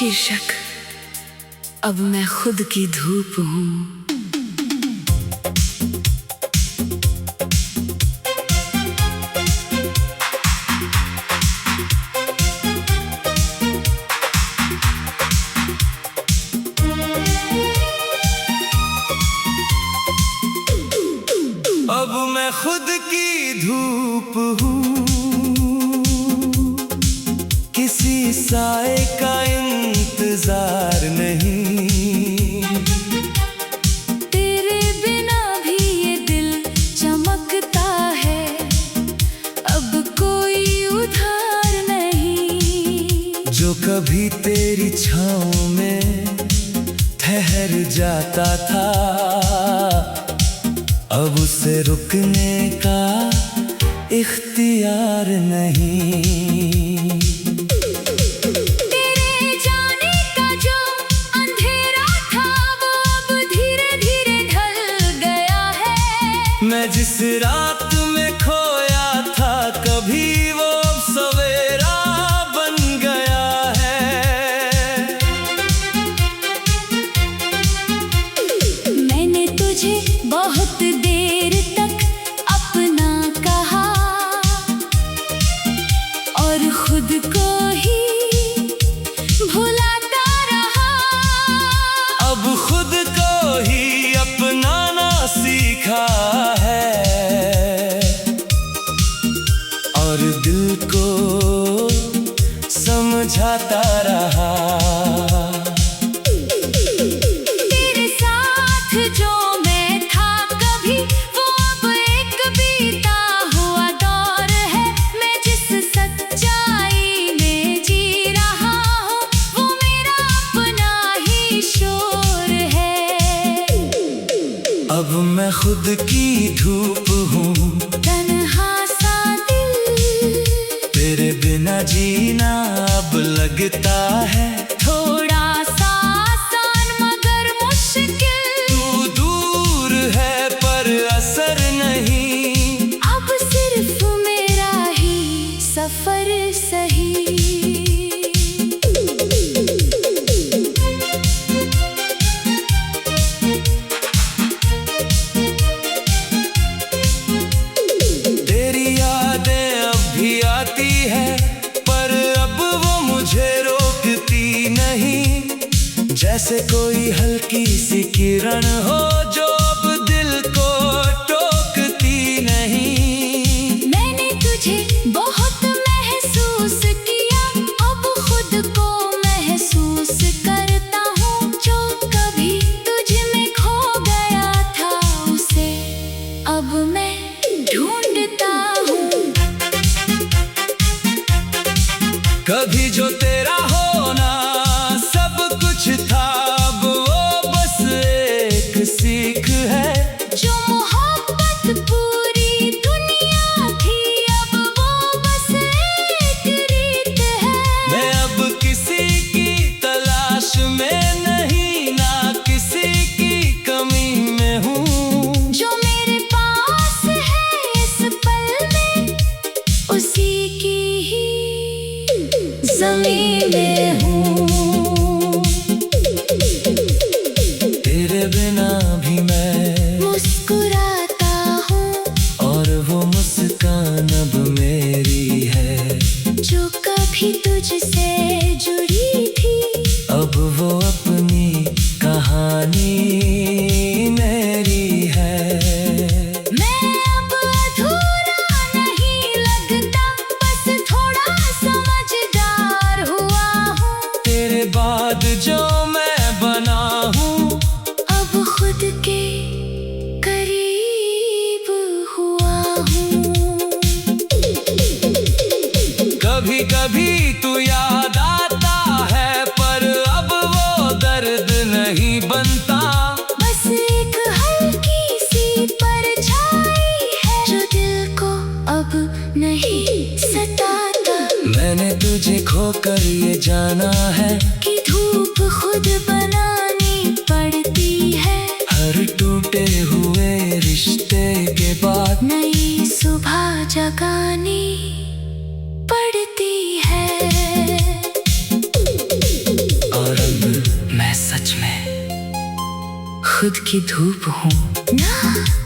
शीर्षक अब मैं खुद की धूप हूँ। अब मैं खुद की धूप हूँ, किसी साए का इंतजार नहीं। तेरे बिना भी ये दिल चमकता है, अब कोई उधार नहीं। जो कभी तेरी छाँव में ठहर जाता था, अब उसे रुकने का इख्तियार नहीं। तेरे जाने का जो अंधेरा था, वो अब धीरे धीरे ढल गया है। मैं जिस रात में खोया था, कभी वो सवेरा बन गया है। मैंने तुझे बहुत देर तक अपना कहा और खुद को ही भुलाता रहा। अब खुद को ही अपनाना सीखा है और दिल को समझाता रहा। तेरे साथ जो मैं था कभी, वो अब एक बीता हुआ दौर है। मैं जिस सच्चाई में जी रहा हूँ, वो मेरा अपना ही शोर है। अब मैं खुद की धूप हूँ, तन्हा सा दिल, तेरे बिना जीना अब लगता है थोड़ा सा आसान मगर मुश्किल। तू दूर है पर असर नहीं। अब सिर्फ मेरा ही सफर सही। तेरी यादें अब भी आती है, पर अब वो मुझे रोकती नहीं। जैसे कोई हल्की सी किरण हो, जो अब दिल को टोकती नहीं। मैंने तुझे बहुत महसूस किया, अब खुद को महसूस करता हूँ। जो कभी तुझ में खो गया था, उसे अब मैं ढूंढता हूँ। कभी जो तेरा होना सब कुछ था, अब वो बस एक सीख है। जो मोहब्बत पूरी दुनिया थी, अब वो बस एक रीत है। मैं अब किसी की तलाश में नहीं, ना किसी की कमी में हूँ। जो मेरे पास है इस पल में, उसी की ही ज़मीं में हूँ। तेरे बिना भी मैं मुस्कुराता हूँ, और वो मुस्कान अब मेरी है। जो कभी तुझसे जुड़ी थी, अब वो अपनी कहानी मेरी है। मैं अब अधूरा नहीं लगता, बस थोड़ा समझदार हुआ हूँ। तेरे बाद जो मैं बना हूँ, अब खुद के करीब हुआ हूँ। कभी कभी तू याद आता है, पर अब वो दर्द नहीं बनता। बस एक हल्की सी परछाई है, जो दिल को अब नहीं सताता। मैंने तुझे खोकर ये जाना है कि धूप खुद बनानी पड़ती है। हर टूटे हुए रिश्ते के बाद नई सुबह जगानी पड़ती है। खुद की धूप हूँ। ना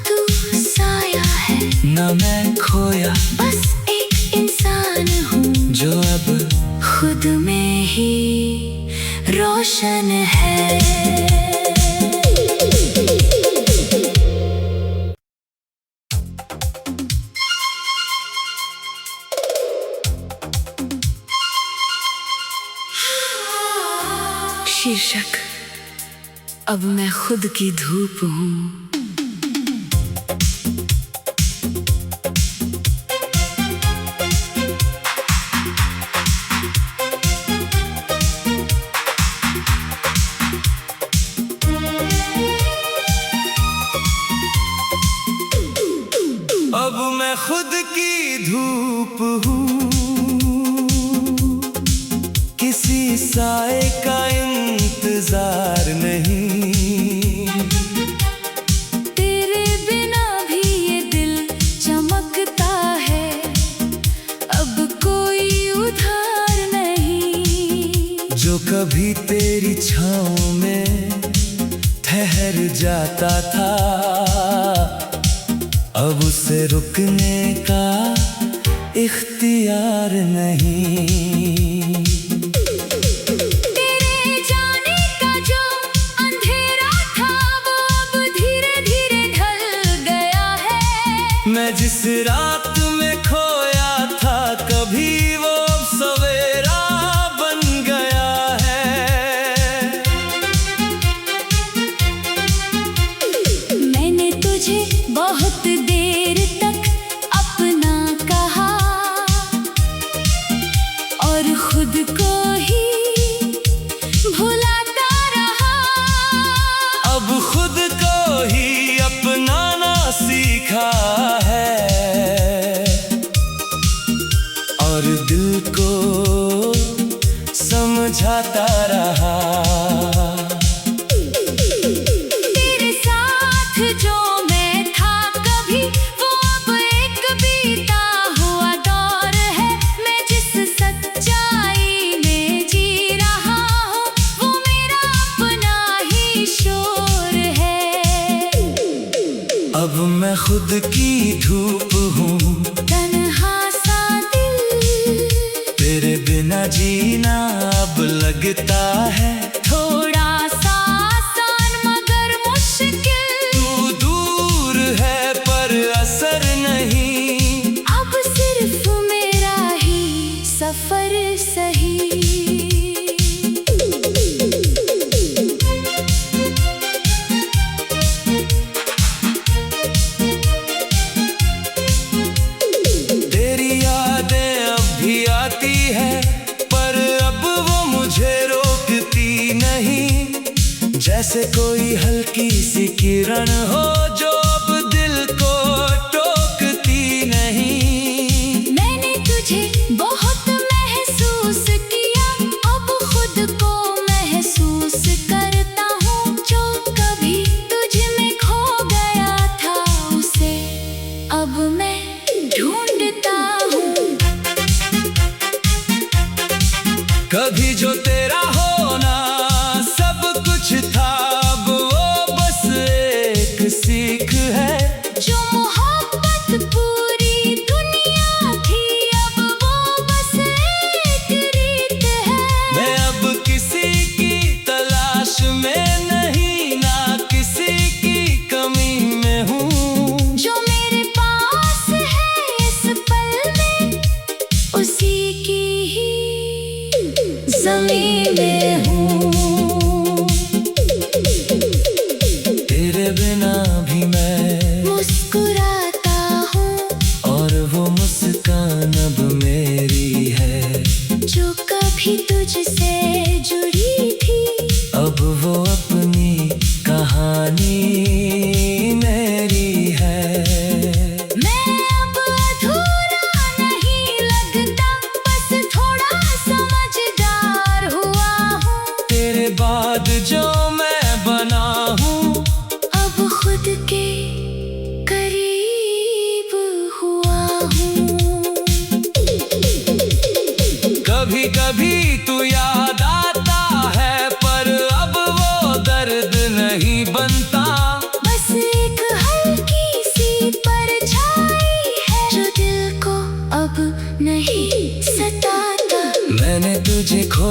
तू साया है, न मैं खोया, बस एक इंसान हूँ जो अब खुद में ही रोशन है। शीर्षक, अब मैं खुद की धूप हूँ। अब मैं खुद की धूप हूँ, किसी साए का इंतजार नहीं। तेरे बिना भी ये दिल चमकता है, अब कोई उधार नहीं। जो कभी तेरी छाँव में ठहर जाता था, अब उसे रुकने का इख्तियार नहीं। तेरे जाने का जो अंधेरा था, वो अब धीरे धीरे ढल गया है। मैं जिस रात में खोया था, कभी वो सवेरा बन गया है। मैंने तुझे बहुत देर तक अपना कहा और खुद को ही भुलाता रहा। अब खुद को ही अपनाना सीखा है और दिल को समझाता रहा। तेरे साथ जो मैं था कभी, वो अब एक बीता हुआ दौर है। मैं जिस सच्चाई में जी रहा हूँ, वो मेरा अपना ही शोर है। अब मैं खुद की धूप हूँ, तन्हा सा दिल, तेरे बिना जीना अब लगता है थोड़ा सा आसान मगर मुश्किल। तू दूर है पर असर नहीं। अब सिर्फ मेरा ही सफर सही। तेरी यादें अब भी आती है, पर अब वो मुझे रोकती नहीं। जैसे कोई हल्की सी किरण हो, जो अब दिल को टोकती नहीं। मैंने तुझे बहुत महसूस किया, अब खुद को महसूस करता हूँ। जो कभी तुझ में खो गया था, उसे अब मैं ढूंढता हूँ। कभी जो तेरा होना सब कुछ था, अब वो बस एक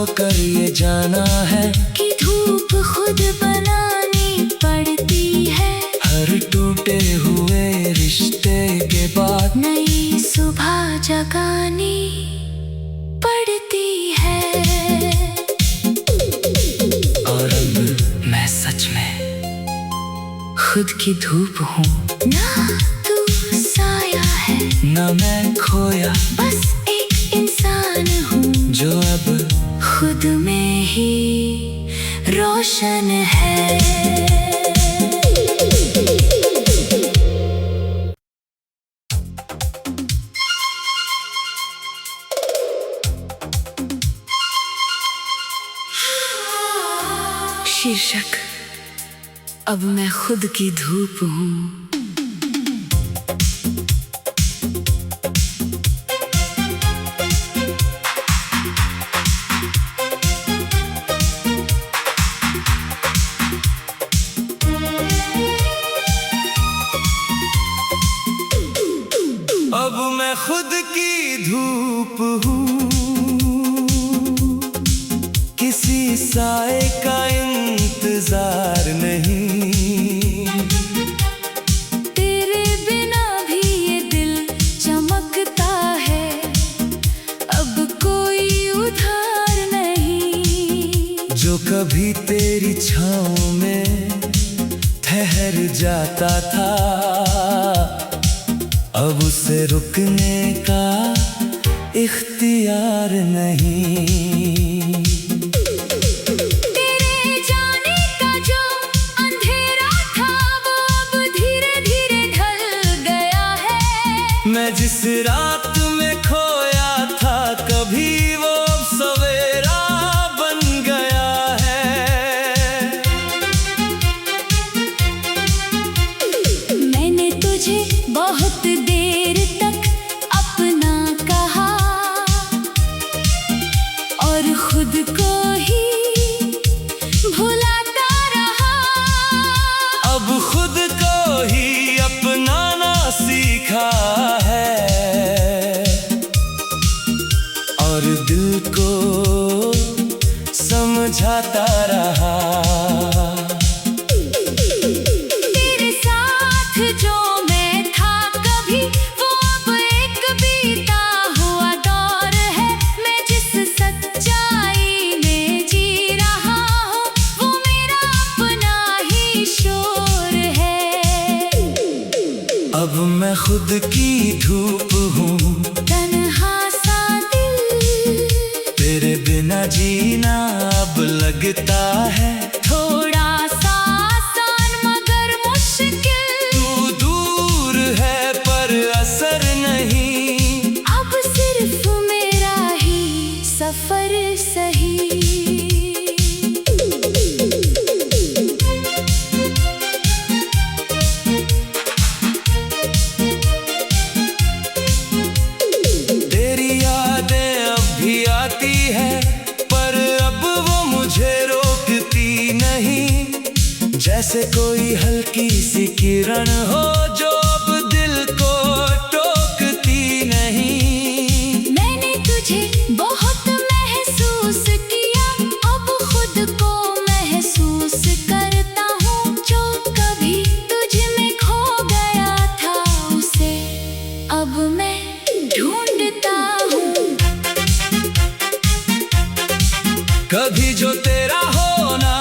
कर ये जाना है कि धूप खुद बनानी पड़ती है। हर टूटे हुए रिश्ते के बाद नई सुबह जगानी पड़ती है। और अब मैं सच में खुद की धूप हूँ, ना तू साया है, ना मैं खोया, बस एक इंसान हूँ जो अब खुद में ही रोशन है। शीर्षक अब मैं खुद की धूप हूँ। अब मैं खुद की धूप हूँ, किसी साए का इंतजार नहीं। तेरे बिना भी ये दिल चमकता है, अब कोई उधार नहीं। जो कभी तेरी छाँव में ठहर जाता था, अब उसे रुकने का इख्तियार नहीं। तेरे जाने का जो अंधेरा था वो अब धीरे धीरे ढल गया है। मैं जिस रात में खोया था कभी वो सवेरा बन गया है। मैंने तुझे बहुत देर तक अपना कहा और खुद को ही भुलाता रहा। अब खुद को ही अपनाना सीखा है और दिल को समझाता रहा। तेरे साथ जो मैं था कभी वो अब एक बीता हुआ दौर है। मैं जिस सच्चाई में जी रहा हूँ वो मेरा अपना ही शोर है। अब मैं खुद की धूप हूँ, तन्हा सा दिल तेरे बिना जीना अब लगता है थोड़ा सा आसान मगर मुश्किल। तू दूर है पर असर नहीं। अब सिर्फ मेरा ही सफर सही। तेरी यादें अब भी आती है पर अब वो मुझे रोकती नहीं। जैसे कोई हल्की सी किरण हो जो अब दिल को टोकती नहीं। मैंने तुझे बहुत महसूस किया, अब खुद को महसूस करता हूँ। जो कभी तुझ में खो गया था उसे अब मैं ढूंढता हूँ। कभी जो तेरा होना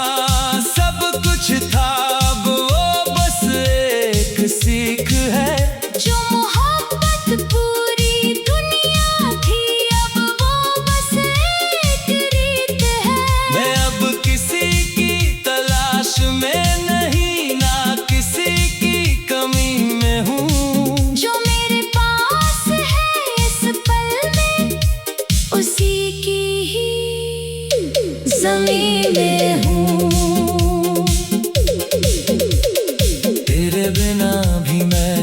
सब कुछ था, अब वो बस एक सीख है। जो मोहब्बत पूरी दुनिया थी अब वो बस एक रीत है। मैं अब किसी की तलाश में नहीं, ना किसी की कमी में हूँ। जो मेरे पास है इस पल में उसी की ही ज़मीं में हूँ। तेरे बिना भी मैं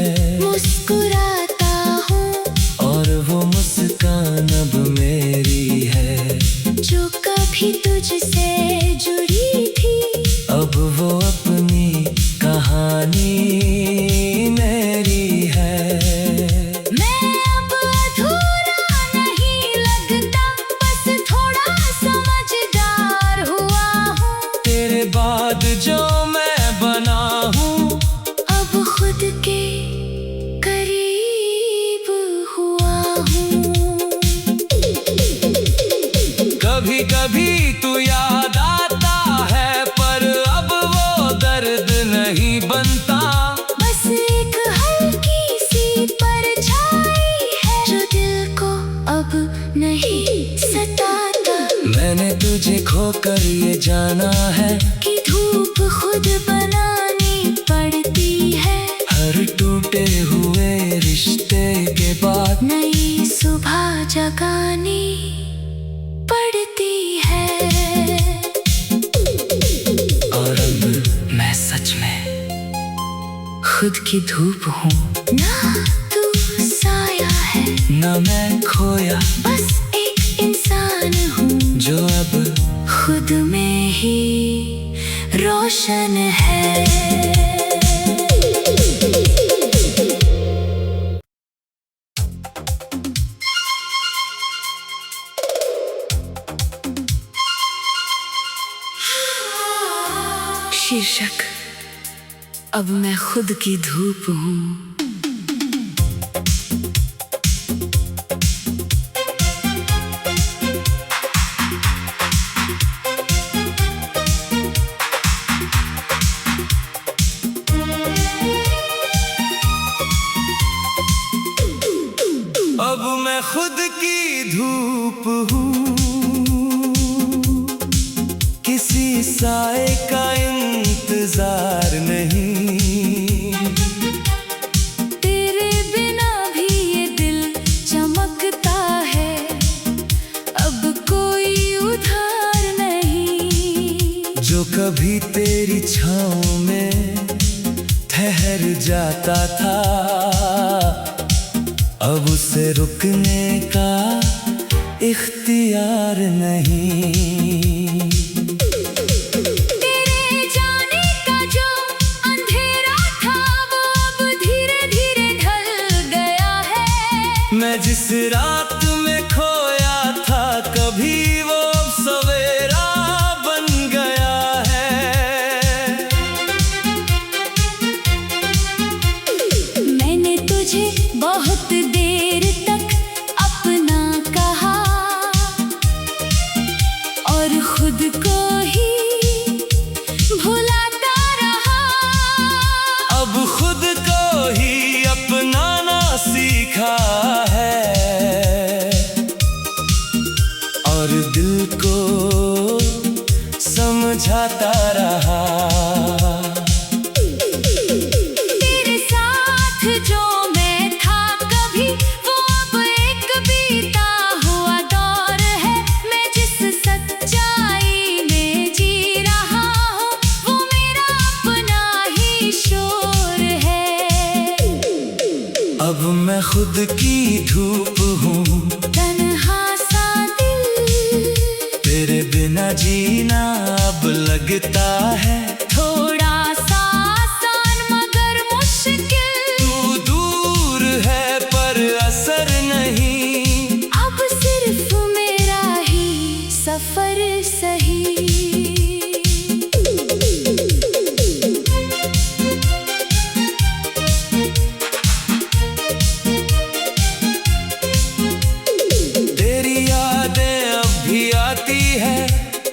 तुझे खोकर ये जाना है कि धूप खुद बनानी पड़ती है। हर टूटे हुए रिश्ते के बाद नई सुबह जगानी पड़ती है। और अब मैं सच में खुद की धूप हूँ, ना तू साया है, ना मैं खोया, बस एक इंसान हूँ जो अब खुद में ही रोशन है। शीर्षक अब मैं खुद की धूप हूँ। अब मैं खुद की धूप हूँ, किसी साए का इंतजार नहीं। तेरे बिना भी ये दिल चमकता है, अब कोई उधार नहीं। जो कभी तेरी छाँव में ठहर जाता था, अब उसे रुकने का इख्तियार नहीं। तेरे जाने का जो अंधेरा था वो अब धीरे धीरे ढल गया है। मैं जिस रात में खोया था कभी वो सवेरा बन गया है। मैंने तुझे बहुत देर तक अपना कहा और खुद को ही भुलाता रहा। अब खुद को ही अपनाना सीखा है और दिल को समझाता रहा। तेरे साथ जो मैं था कभी वो अब एक बीता हुआ दौर है। मैं जिस सच्चाई में जी रहा हूँ वो मेरा अपना ही शोर है। अब मैं खुद की धूप हूँ, तन्हा सा दिल तेरे बिना जीना अब लगता है थोड़ा सा आसान मगर मुश्किल। तू दूर है पर असर नहीं। अब सिर्फ मेरा ही सफर सही। तेरी यादें अब भी आती है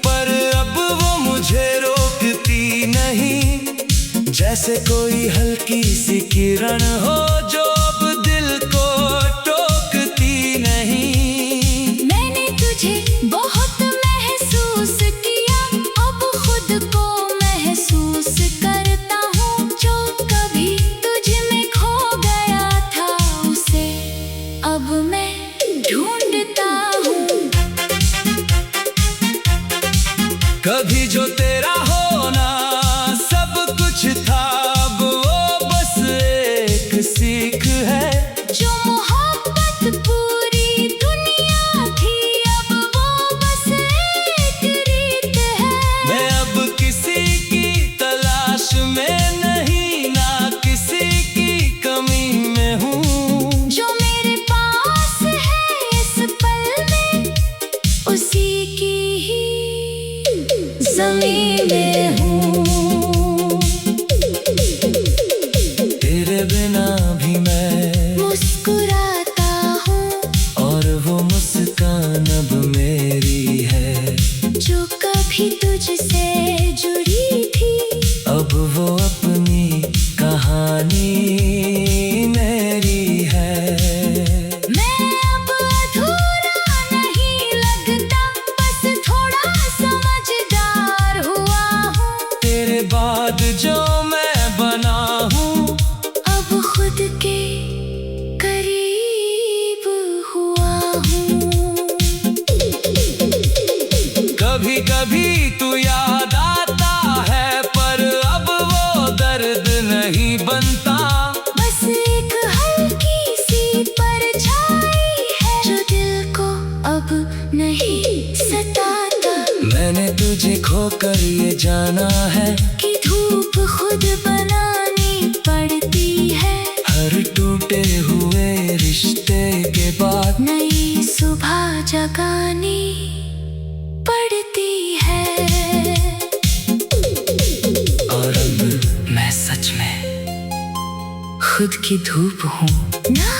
पर अब वो मुझे रोकती नहीं। जैसे कोई हल्की सी किरण हो जो अब दिल को टोकती नहीं। मैंने तुझे बहुत महसूस किया, अब खुद को महसूस करता हूँ। जो कभी तुझ में खो गया था उसे अब मैं ढूंढता हूँ। कभी जो तेरा होना सब कुछ था, अब वो बस एक सीख है। जो मोहब्बत पूरी दुनिया थी अब वो बस एक रीत है। मैं अब किसी की तलाश में नहीं, ना किसी की कमी में हूँ। जो मेरे पास है इस पल में उसी की ही ज़मीं में हूँ। तेरे बिना भी मैं मुस्कुरा तुझे खोकर ये जाना है कि धूप खुद बनानी पड़ती है। हर टूटे हुए रिश्ते के बाद नई सुबह जगानी पड़ती है। और अब मैं सच में खुद की धूप हूँ, ना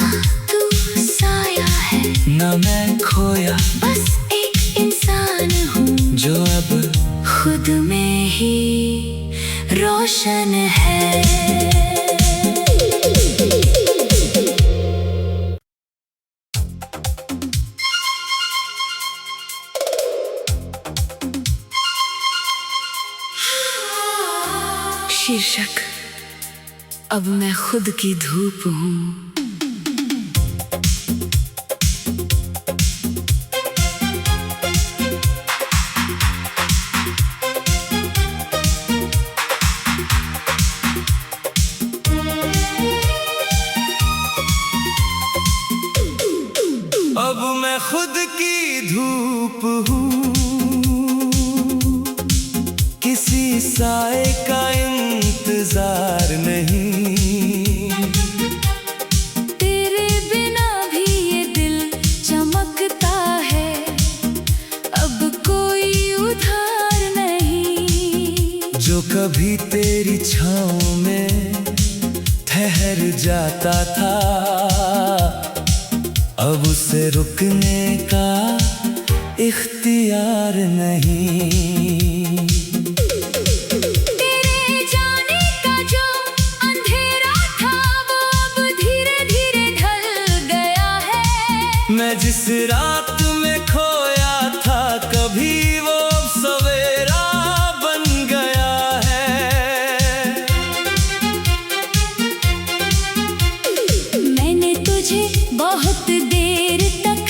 तू साया है, ना मैं खोया, बस एक इंसान हूँ जो अब खुद में ही रोशन है। शीर्षक: अब मैं खुद की धूप हूँ। अब मैं खुद की धूप हूँ, किसी साए का इंतजार नहीं। तेरे बिना भी ये दिल चमकता है, अब कोई उधार नहीं। जो कभी तेरी छाँव में ठहर जाता था, अब उसे रुकने का इख्तियार नहीं। तेरे जाने का जो अंधेरा था, वो अब धीरे धीरे ढल गया है। मैं जिस रात में खोया था, कभी वो सवेरा बन गया है। मैंने तुझे बहुत देर तक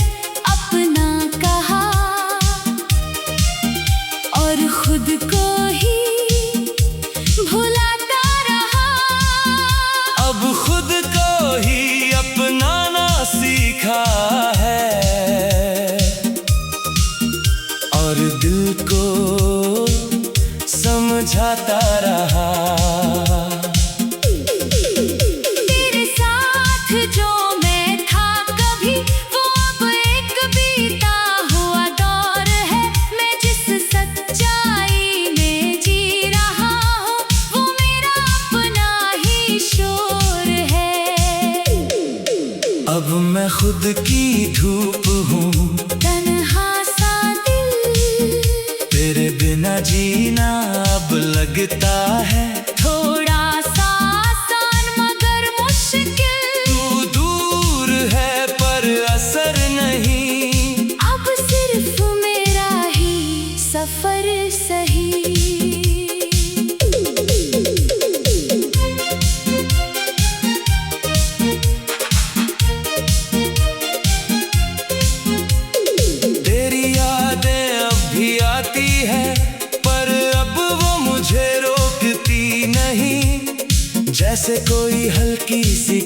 अपना कहा और खुद को ही भुलाता रहा। अब खुद को ही अपनाना सीखा है और दिल को समझाता रहा। तेरे साथ जो मैं था कभी, वो अब एक बीता हुआ दौर है। मैं जिस सच्चाई में जी रहा हूँ, वो मेरा अपना ही शोर है। अब मैं खुद की धूप हूँ, तन्हा सा दिल तेरे बिना जीना अब लगता है थोड़ा सा आसान मगर मुश्किल। तू दूर है पर असर नहीं, अब सिर्फ मेरा ही सफर सही। तेरी यादें अब भी आती है, पर अब वो मुझे रोकती नहीं। जैसे कोई हल्की सी